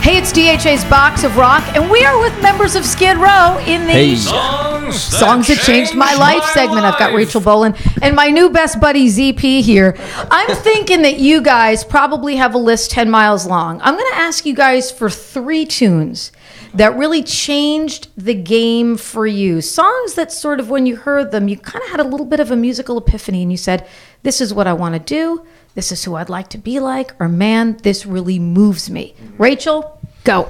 Hey, it's DHA's Box of Rock, and we are with members of Skid Row in the Songs That Changed My Life segment. I've got Rachel Bolan and my new best buddy, ZP, here. I'm thinking that you guys probably have a list 10 miles long. I'm going to ask you guys for 3 tunes that really changed the game for you. Songs that sort of, when you heard them, you kind of had a little bit of a musical epiphany, and you said, this is what I want to do. This is who I'd like to be like, or man, this really moves me. Rachel, go.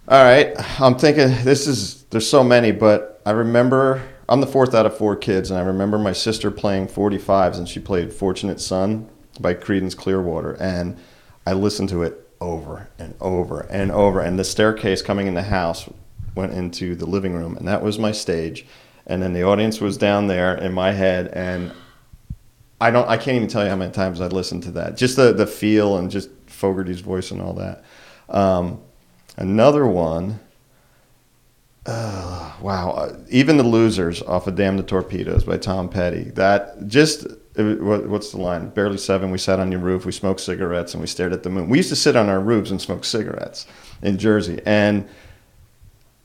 All right. I'm thinking there's so many, but I remember, I'm the 4th out of 4 kids, and I remember my sister playing 45s, and she played Fortunate Son by Creedence Clearwater, and I listened to it over and over and over, and the staircase coming in the house went into the living room, and that was my stage, and then the audience was down there in my head, and I can't even tell you how many times I listened to that. Just the feel and just Fogerty's voice and all that. Another one, wow, Even the Losers off of Damn the Torpedoes by Tom Petty. That just, what's the line? Barely 7, we sat on your roof, we smoked cigarettes, and we stared at the moon. We used to sit on our roofs and smoke cigarettes in Jersey. And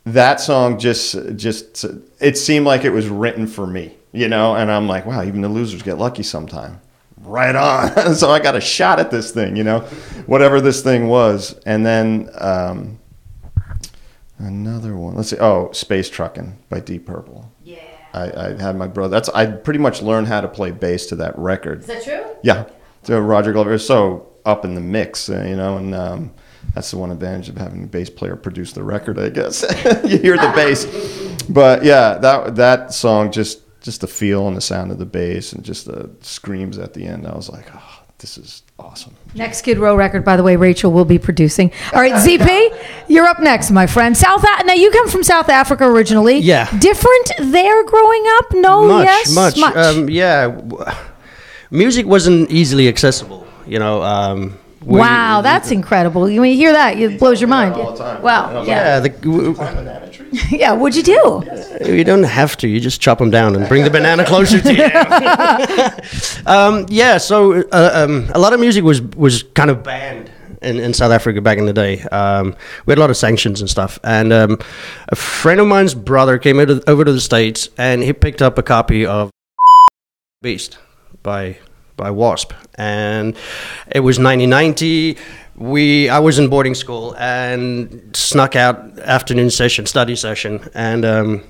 that song just it seemed like it was written for me. You know, and I'm like, wow, even the losers get lucky sometime. Right on. So I got a shot at this thing, you know, whatever this thing was. And then another one. Let's see. Oh, Space Truckin' by Deep Purple. Yeah. I had my brother. I pretty much learned how to play bass to that record. Is that true? Yeah. So Roger Glover is so up in the mix, you know, and that's the one advantage of having a bass player produce the record, I guess. You hear the bass. But yeah, that song just the feel and the sound of the bass and just the screams at the end. I was like, oh, this is awesome. Next Skid Row record, by the way, Rachel will be producing. All right, ZP, you're up next, my friend. Now, you come from South Africa originally. Yeah. Different there growing up? No, yes? Much. Yeah. Music wasn't easily accessible, you know. Wow, that's incredible. When you hear that, it blows your mind. All the time. Wow. Yeah. Banana trees? Yeah, what'd you do? You don't have to. You just chop them down and bring the banana closer to you. So a lot of music was kind of banned in South Africa back in the day. We had a lot of sanctions and stuff. And a friend of mine's brother came over to the States, and he picked up a copy of Beast by Wasp, and it was 1990. I was in boarding school and snuck out afternoon study session, and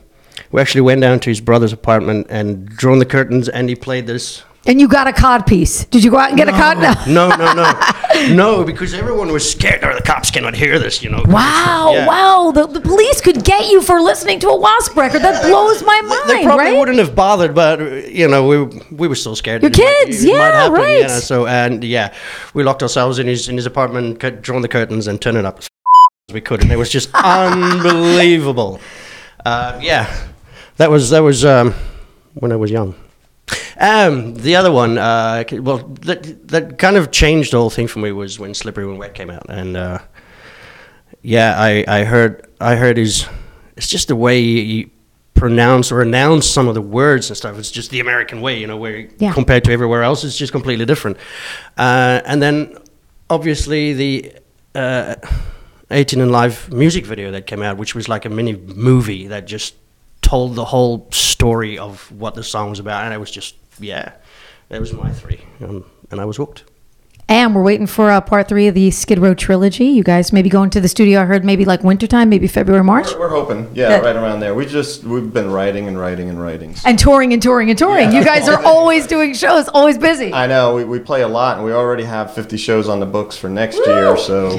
we actually went down to his brother's apartment and drawn the curtains, and he played this. And you got a cod piece. Did you go out and get a cod? No, because everyone was scared. Or the cops cannot hear this, you know. Wow. The police could get you for listening to a Wasp record. That blows my mind, They probably wouldn't have bothered, but, you know, we were still scared. Your kids, it might happen, right. Yeah, so, we locked ourselves in his apartment, drawn the curtains, and turned it up as we could, and it was just unbelievable. That was when I was young. The other one, that kind of changed the whole thing for me was when Slippery When Wet came out, and I heard his. It's just the way he pronounced or announced some of the words and stuff. It's just the American way, you know, where compared to everywhere else, it's just completely different. And then obviously the 18 and Live music video that came out, which was like a mini movie that just told the whole story of what the song was about, and it was just that was my 3, and I was hooked. And we're waiting for part 3 of the Skid Row trilogy. You guys maybe going to the studio, I heard maybe like wintertime, maybe February, March? We're hoping, right around there. We've been writing. And touring. Yeah. You guys are always doing shows, always busy. I know, we play a lot, and we already have 50 shows on the books for next year, so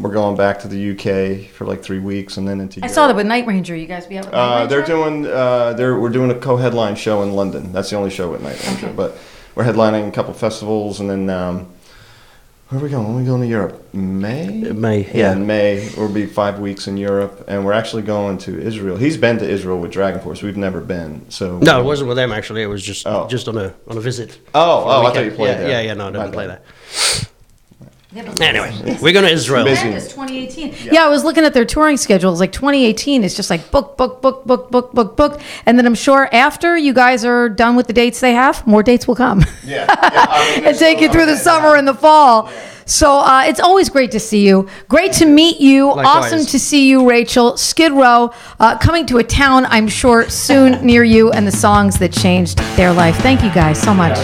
we're going back to the UK for like 3 weeks, and then into Europe. I saw that with Night Ranger. You guys be out with Night Ranger? We're doing a co-headline show in London. That's the only show with Night Ranger, but we're headlining a couple festivals, and then where are we going? When are we going to Europe? May, yeah. In May. We'll be 5 weeks in Europe, and we're actually going to Israel. He's been to Israel with Dragon Force. We've never been. So no, it wasn't with them actually. It was just on a visit. I thought you played there. Yeah. No, I didn't play that. Anyway, we're going to Israel. It's 2018. Yeah, I was looking at their touring schedules. Like 2018 is just like book. And then I'm sure after you guys are done with the dates they have, more dates will come. Yeah. And take you through the summer and the fall. So it's always great to see you. Great to meet you. Likewise. Awesome to see you, Rachel. Skid Row coming to a town, I'm sure, soon near you, and the songs that changed their life. Thank you guys so much.